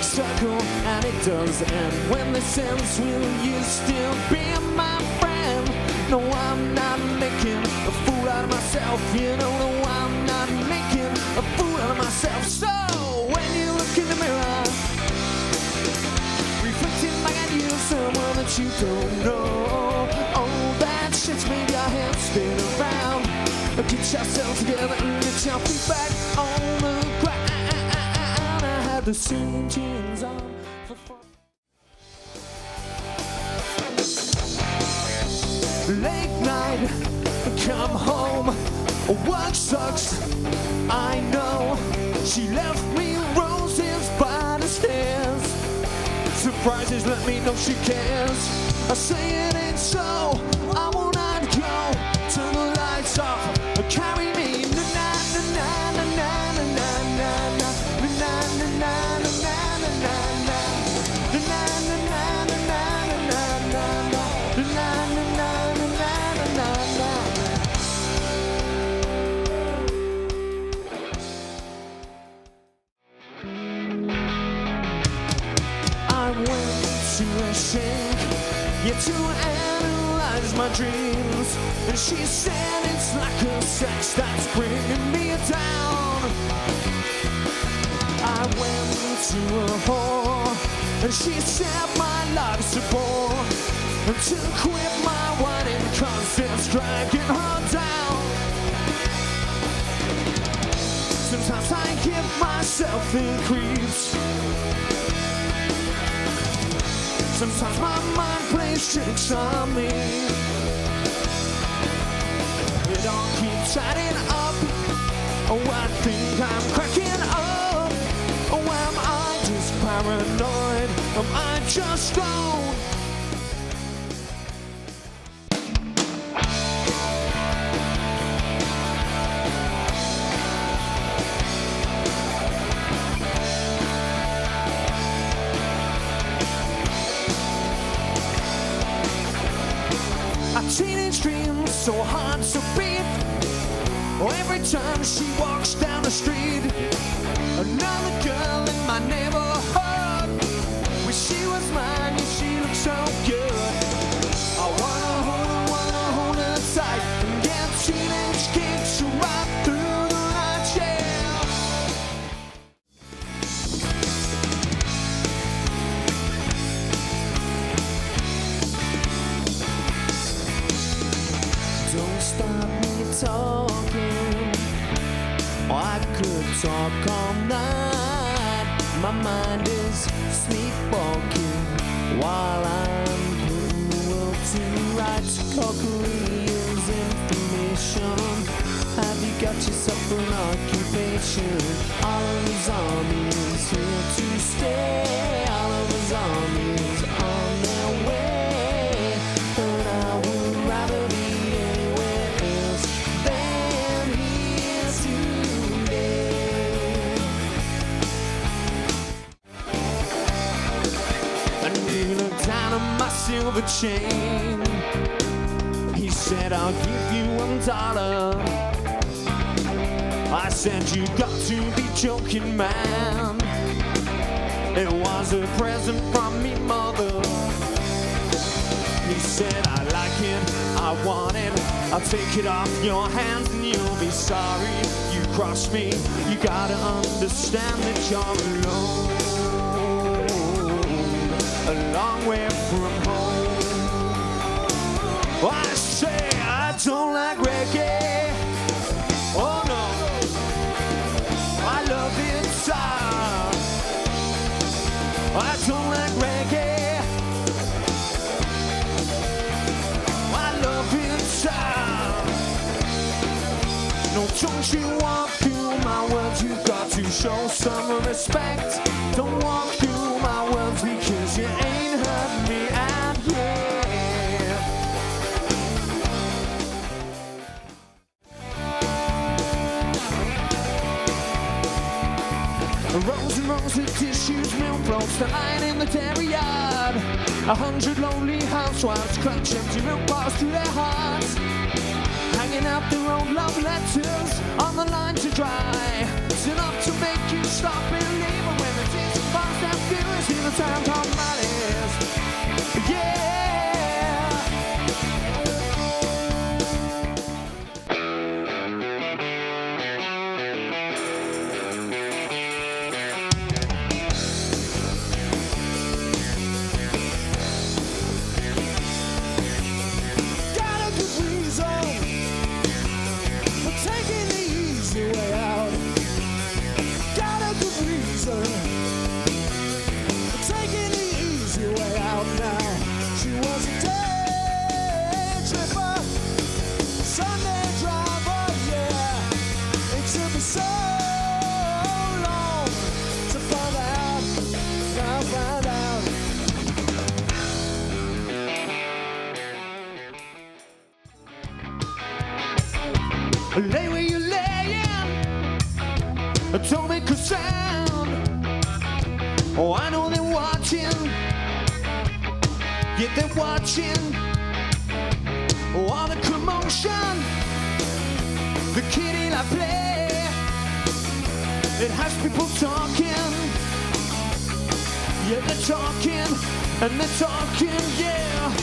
circle and it does end. When this ends, will you still be my friend? No, I'm not making a fool out of myself. You know, no, I'm not making a fool out of myself. So when you look in the mirror, reflecting back at you, someone that you don't know. Oh, that shit's made your head spin around. Get yourself together and get your feet back on the ground. I had the same jeans on for fun. Late night, come home, work sucks, I know. She left me roses by the stairs. Surprises let me know she cares. I say it ain't so, I will not go. Turn the lights off, carry me. Na na na na na na na na na na na na na na na na. Na na na na na na na na na. Na na na na na na. I went to a sink, yeah, to analyze my dreams, and she said it's like a sex that's bringing me down. I went to a whore, and she said my life's a bore, and to quit my whining cause it's dragging her down. Sometimes I give myself the creeps. Sometimes my mind plays tricks on me. It all keeps adding up. Oh, I think I'm cracking up. Oh, am I just paranoid? Am I just stoned? Teenage dreams so hard to beat. Oh, every time she walks down the street, another girl in my neighborhood. Wish she was mine, yeah, she looks so good. I wanna hold her tight and get teenage kicks right through the lights, yeah. Don't stop me talking, I could talk all night. My mind is sleepwalking while I'm putting the world to rights. Cochlear's information. Have you got yourself an occupation? All of his army is here to stay. All of his army is on their way. But I would rather be anywhere else than here today. And he looked down at my silver chain. He said, I'll give you $1. I said, you got to be joking, man. It was a present from me mother. He said, I like it, I want it, I'll take it off your hands and you'll be sorry you crossed me. You gotta understand that you're alone, a long way from home. I say I don't like reggae. Oh no, I love it sour. I don't like reggae. I love it sour. No, don't you walk through my words. You got to show some respect. Don't walk through my words because you ain't heard me out yet. Rows and rows of tissues, milk floats that line in the dairy yard. 100 lonely housewives crunch empty milk bars to their hearts, hanging out their own love letters on the line to dry. It's enough to make you stop believing when the tears fall down. Lay where you're laying, don't make a sound. Oh, I know they're watching, yeah, they're watching. Oh, all the commotion, the kitty I play, it has people talking. Yeah, they're talking, and they're talking, yeah.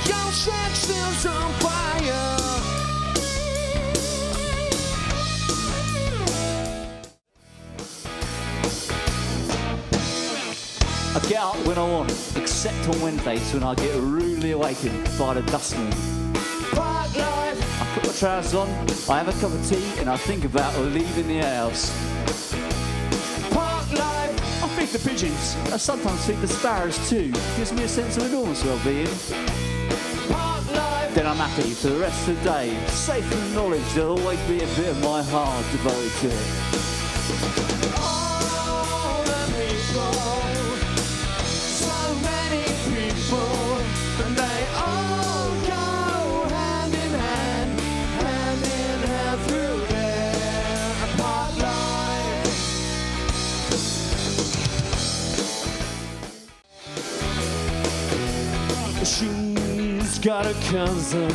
Your sex is on fire. I get up when I want, except on Wednesdays when I get rudely awakened by the dustman. Butlars. I put my trousers on, I have a cup of tea, and I think about leaving the house. Butlars. I feed the pigeons, I sometimes feed the sparrows too. Gives me a sense of enormous well-being. Then I'm happy for the rest of the day, safe in the knowledge there'll always be a bit of my heart devoted to it. All the people, so many people, and they all go hand in hand through their apart life. She's got a cousin,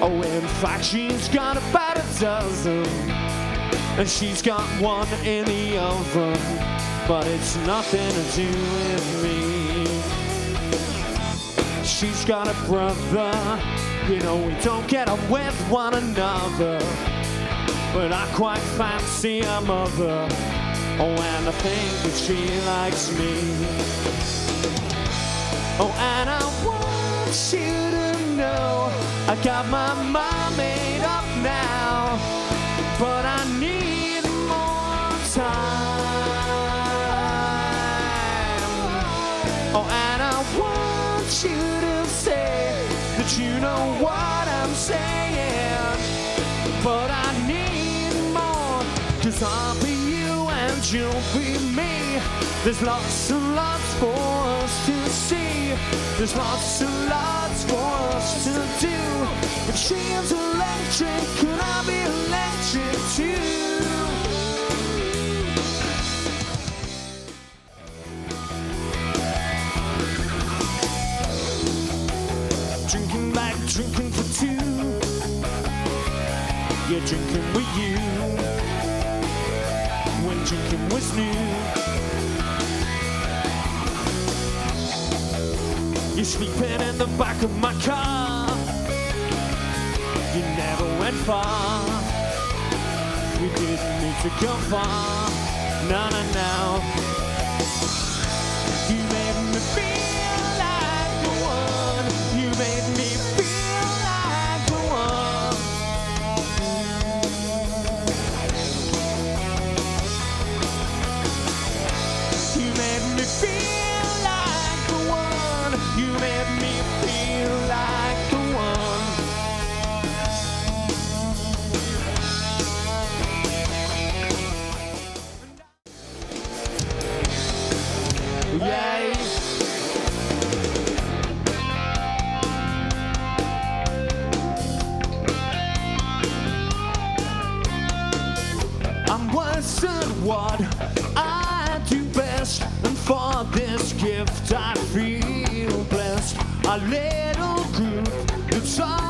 oh in fact she's got about a dozen. And she's got one in the oven, but it's nothing to do with me. She's got a brother, you know we don't get on with one another, but I quite fancy a mother, oh and I think that she likes me. Oh and I want you to know I got my mind made up now, but I need more time. Oh, and I want you to say that you know what I'm saying, but I need more, 'cause I'll be you and you'll be me. There's lots and lots for us to see. There's lots and lots for us to do. If she is electric, could I be electric too? Drinking back, drinking for two. Yeah, drinking with you when drinking was new. You're sleeping in the back of my car. You never went far. We didn't need to go far. No, no, no. You made me feel like the one. You made me feel like the one. You made me feel like the one. You made me feel like the one. Yay! I'm worse at what I do best, and for this gift I feel blessed. A little group that's all